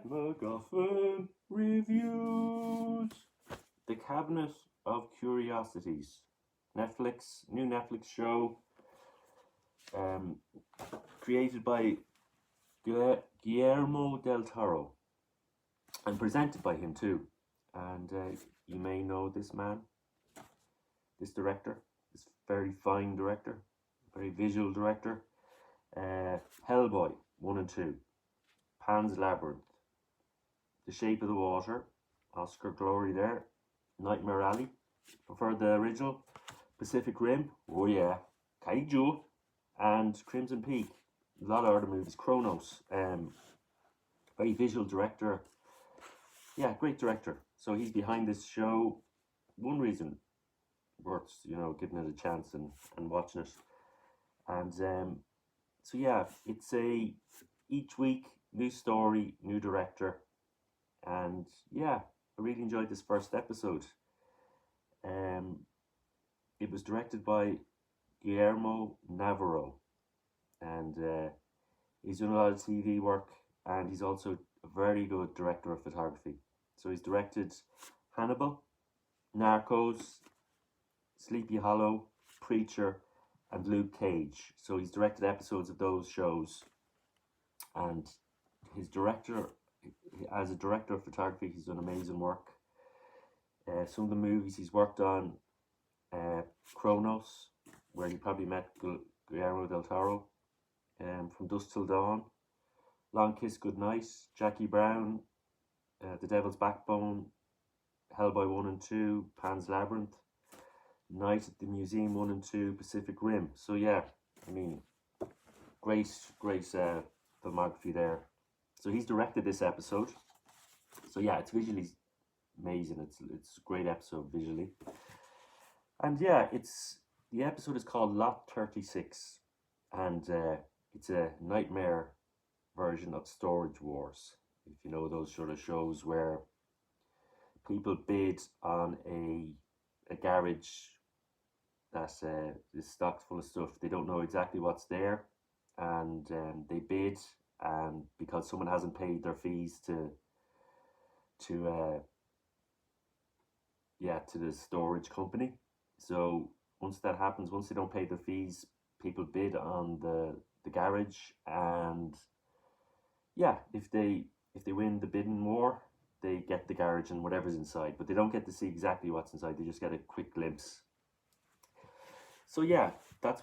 MacGuffin reviews. The Cabinet of Curiosities. New Netflix show, created by Guillermo del Toro and presented by him too. And you may know this man, this director, this very fine director, very visual director. Hellboy 1 and 2, Pan's Labyrinth, The Shape of the Water, Oscar glory there, Nightmare Alley, prefer the original, Pacific Rim, oh yeah, Kaiju, and Crimson Peak. A lot of other movies, Kronos, very visual director, yeah, great director. So he's behind this show. One reason worth, giving it a chance and watching it. And so yeah, it's each week, new story, new director. And yeah, I really enjoyed this first episode. It was directed by Guillermo Navarro, and he's done a lot of TV work, and he's also a very good director of photography. So he's directed Hannibal, Narcos, Sleepy Hollow, Preacher, and Luke Cage. So he's directed episodes of those shows, and as a director of photography, he's done amazing work. Some of the movies he's worked on, Kronos, where you probably met Guillermo del Toro, From Dusk Till Dawn, Long Kiss Goodnight, Jackie Brown, The Devil's Backbone, Hellboy 1 and 2, Pan's Labyrinth, Night at the Museum 1 and 2, Pacific Rim. So yeah, I mean, great filmography there. So he's directed this episode. So yeah, it's visually amazing. It's a great episode visually. And yeah, the episode is called Lot 36, and it's a nightmare version of Storage Wars. If you know those sort of shows where people bid on a garage that is stocked full of stuff. They don't know exactly what's there, and they bid, and because someone hasn't paid their fees to the storage company. So once that happens, once they don't pay their fees, people bid on the garage, and yeah, if they win the bidding war, they get the garage and whatever's inside, but they don't get to see exactly what's inside. They just get a quick glimpse. So yeah, that's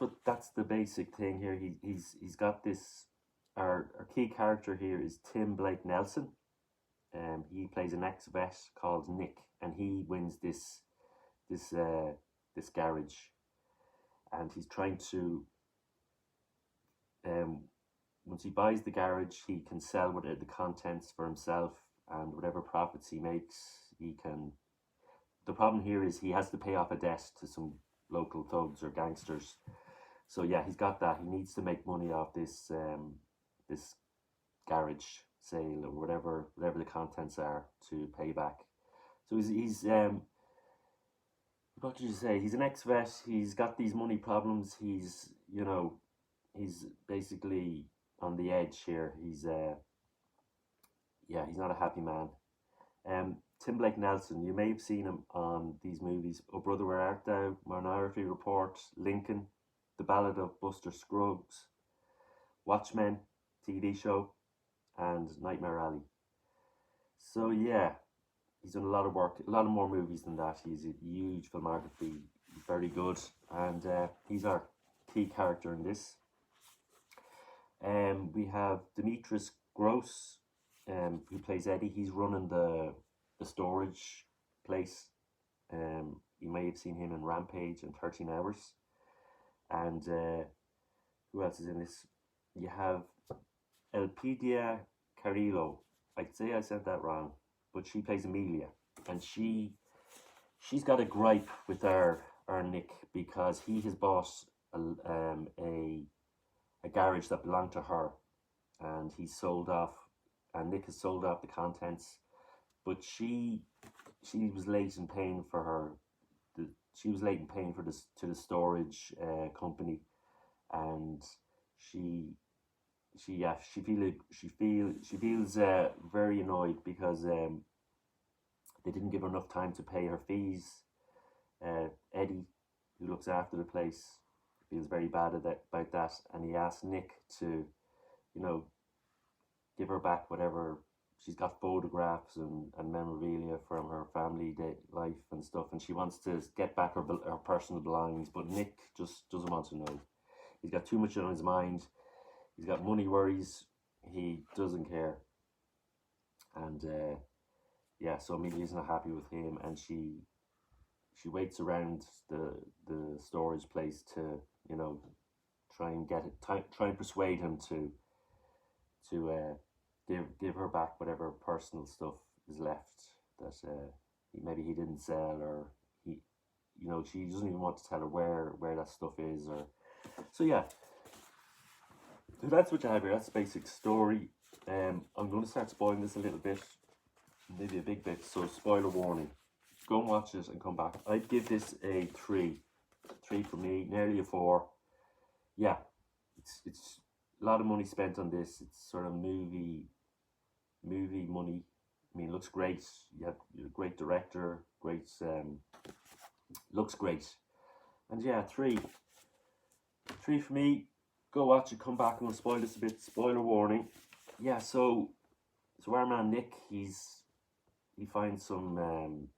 the basic thing here. He's got this. Our key character here is Tim Blake Nelson. He plays an ex-vet called Nick, and he wins this garage, and he's trying to. Once he buys the garage, he can sell the contents for himself, and whatever profits he makes, he can. The problem here is he has to pay off a debt to some local thugs or gangsters. So yeah, he's got that. He needs to make money off this garage sale or whatever the contents are to pay back. So he's what did you say? He's an ex-vet. He's got these money problems. He's basically on the edge here. He's not a happy man. Tim Blake Nelson, you may have seen him on these movies: Oh Brother Where Art Thou, Minority Report, Lincoln, The Ballad of Buster Scruggs, Watchmen TV show, and Nightmare Alley. So yeah, he's done a lot of work, a lot of more movies than that. He's a huge filmography, very good, and he's our key character in this. We have Demetrius Gross, who plays Eddie. He's running the storage place. You may have seen him in Rampage and 13 Hours. And who else is in this? You have Elpidia Carrillo. I'd say I said that wrong, but she plays Amelia, and she's got a gripe with our Nick because he has bought a garage that belonged to her, and Nick has sold off the contents, but she was late in paying for this to the storage company, and she she feels very annoyed because they didn't give her enough time to pay her fees. Eddie, who looks after the place, feels very bad about that, and he asks Nick to, you know, give her back whatever she's got, photographs and memorabilia from her family life and stuff, and she wants to get back her personal belongings, but Nick just doesn't want to know. He's got too much on his mind. He's got money worries. He doesn't care, and yeah, so Amelia's not happy with him, and she waits around the storage place to, you know, try and persuade him to give her back whatever personal stuff is left that maybe he didn't sell, or he, you know, she doesn't even want to tell her where that stuff is, or so yeah. So that's what you have here. That's the basic story. I'm going to start spoiling this a little bit, maybe a big bit. So spoiler warning. Go and watch it and come back. I'd give this a 3. 3 for me, nearly a 4. Yeah, it's a lot of money spent on this. It's sort of movie money. I mean, it looks great. You have a great director, great looks great, and yeah, 3 for me. Go watch it, come back. I'm gonna spoil this a bit. Spoiler warning. Yeah, so our man Nick, he finds some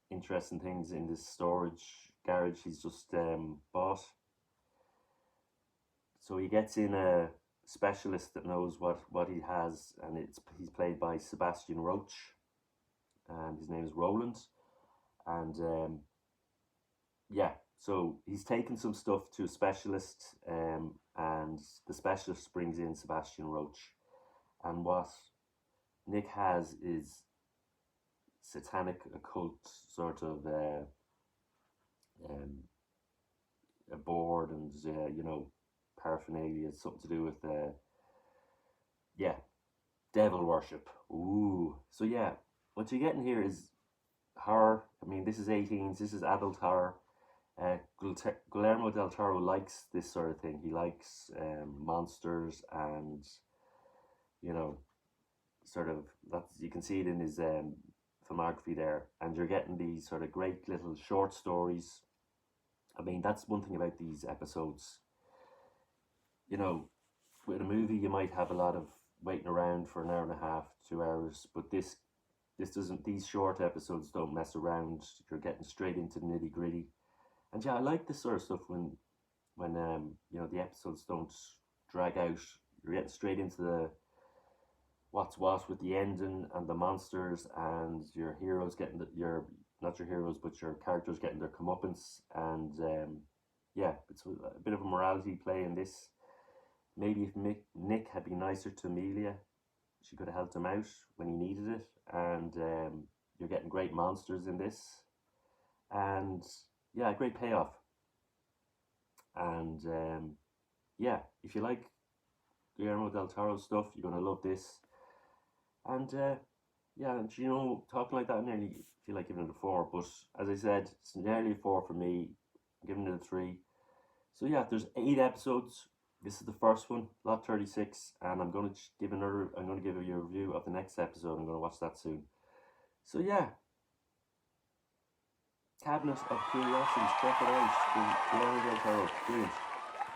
interesting things in this storage garage he's just bought. So he gets in a specialist that knows what he has, and he's played by Sebastian Roach, and his name is Roland, and yeah, so he's taken some stuff to a specialist, and the specialist brings in Sebastian Roach, and what Nick has is satanic occult sort of a board, and you know, paraphernalia, something to do with yeah, devil worship. Ooh, so yeah, what you're getting here is horror. I mean, this is 18s, this is adult horror. Guillermo del Toro likes this sort of thing. He likes monsters, and you know, sort of, that's, you can see it in his filmography there, and you're getting these sort of great little short stories. I mean, that's one thing about these episodes. You know, with a movie you might have a lot of waiting around for an hour and a half, 2 hours, but this doesn't. These short episodes don't mess around. You're getting straight into the nitty gritty, and yeah, I like this sort of stuff when you know, the episodes don't drag out. You're getting straight into the what's what with the ending and the monsters, and your heroes getting not your heroes, but your characters getting their comeuppance, and yeah, it's a bit of a morality play in this. Maybe if Nick had been nicer to Amelia, she could have helped him out when he needed it, and you're getting great monsters in this, and yeah, great payoff. And yeah, if you like Guillermo del Toro stuff, you're gonna love this. And yeah, and you know, talking like that, I nearly feel like giving it a 4, but as I said, it's nearly a 4 for me. I'm giving it a 3. So yeah, there's 8 episodes. This is the first one, lot 36, and I'm gonna give you a review of the next episode. I'm gonna watch that soon. So yeah, Cabinet of Curiosities, check it out. Guillermo del Toro,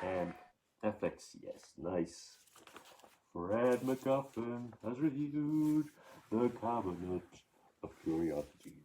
brilliant. Netflix, yes, nice. Fred MacGuffin has reviewed the Cabinet of Curiosities.